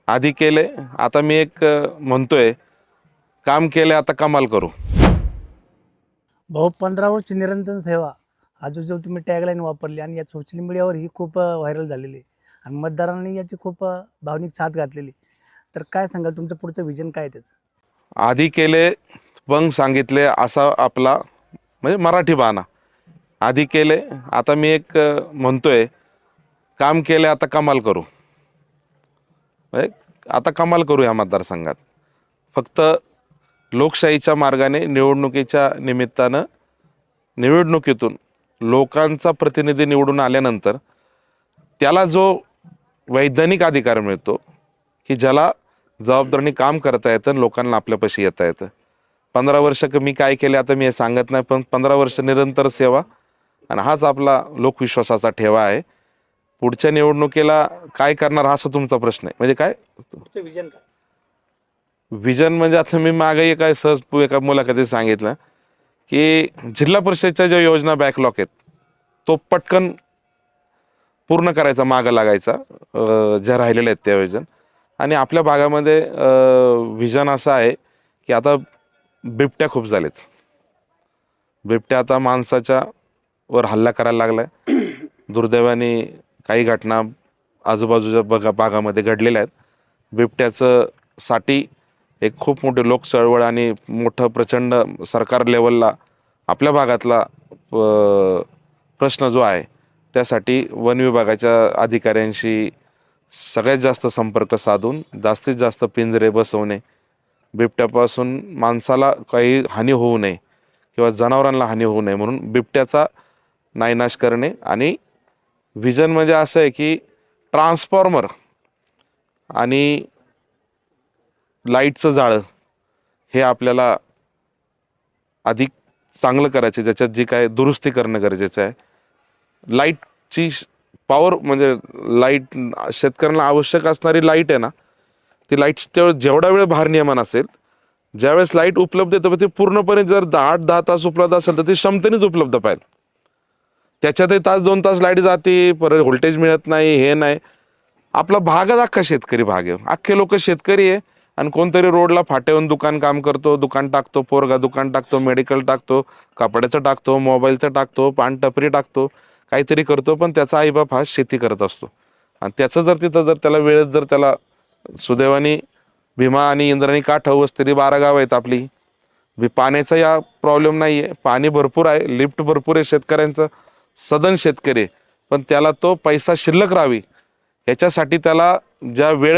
आधी केले, आता मी एक म्हणतोय, काम केले आता कमाल करू. भाऊ 15 वर्ष निरंतर सेवा हा जो तुम्ही टॅगलाईन वापरली आणि या सोशल मीडियावर ही खूप व्हायरल झालेली आहे आणि मतदारांनी याची खूप भावनिक साथ घातलेली. तर काय सांगाल तुमचं पुढचं विजन काय आहे त्याचं? आधी केले मग सांगितले असा आपला म्हणजे मराठी बाणा. आधी केले, आता मी एक म्हणतोय, काम केले आता कमाल करू. म्हणजे आता कमाल करू या मतदारसंघात. फक्त लोकशाहीच्या मार्गाने निवडणुकीच्या निमित्तानं निवडणुकीतून लोकांचा प्रतिनिधी निवडून आल्यानंतर त्याला जो वैधानिक अधिकार मिळतो की ज्याला जबाबदारीने काम करता येतं, लोकांना आपल्यापाशी येता येतं. 15 वर्ष मी काय केले आता मी हे सांगत नाही, पण 15 वर्ष निरंतर सेवा आणि हाच आपला लोकविश्वासाचा ठेवा आहे. पुढच्या निवडणुकीला काय करणार हा असं तुमचा प्रश्न आहे. म्हणजे काय पुढचं विजन काय? विजन म्हणजे आता मी मागे काय सहज एका मुलाखतीत सांगितलं की जिल्हा परिषदच्या ज्या योजना बॅकलॉग आहेत तो पटकन पूर्ण करायचा, मागं लागायचा ज्या राहिलेल्या आहेत त्या योजना. आणि आपल्या भागामध्ये विजन असं आहे की आता बिबट्या खूप झालेत. बिबट्या आता माणसाच्या वर हल्ला करायला लागलाय. दुर्दैवाने काही घटना आजूबाजूच्या भागामध्ये घडलेल्या आहेत. बिबट्याचं साठी एक खूप मोठी लोक चळवळ आणि मोठं प्रचंड सरकार लेवलला आपल्या भागातला प्रश्न जो आहे त्यासाठी वन विभागाच्या अधिकाऱ्यांशी सगळ्यात जास्त संपर्क साधून जास्तीत जास्त पिंजरे बसवणे, बिबट्यापासून माणसाला काही हानी होऊ नये किंवा जनावरांना हानी होऊ नये म्हणून बिबट्याचा नायनाश करणे. आणि विजन म्हणजे असं आहे की ट्रान्सफॉर्मर आणि लाईटचं जाळं हे आपल्याला अधिक चांगलं करायचं, ज्याच्यात जी काय दुरुस्ती करणं गरजेचं आहे. लाईटची पॉवर म्हणजे लाईट शेतकऱ्यांना आवश्यक असणारी लाईट आहे ना, ती लाईट जेवढा वेळ भारनियमन असेल, ज्यावेळेस लाईट उपलब्ध आहे तर ती पूर्णपणे जर 8-10 तास उपलब्ध असेल तर ती क्षमतेनेच उपलब्ध पाहिजे. त्याच्यातही तास 2 तास लाईट जाते, परत व्होल्टेज मिळत नाही, हे नाही. आपला भागच अख्खा शेतकरी भाग आहे. अख्खे लोक शेतकरी आहे आणि कोणतरी रोडला फाट्यावरून दुकान काम करतो, दुकान टाकतो, पोरगा दुकान टाकतो, मेडिकल टाकतो, कपड्याचं टाकतो, मोबाईलचं टाकतो, पान टपरी टाकतो, काहीतरी करतो, पण त्याचा आईबाप हा शेती करत असतो. आणि त्याचं जर तिथं जर त्याला वेळेत जर त्याला सुदैवाने भीमा आणि इंद्राणी काठ हवंच तरी 12 गाव आहेत आपली. पाण्याचा या प्रॉब्लेम नाही आहे, पाणी भरपूर आहे, लिफ्ट भरपूर आहे शेतकऱ्यांचं, सदन शेतकरी. पण त्याला तो पैसा शिल्लक राहावी याच्यासाठी त्याला ज्या वेळ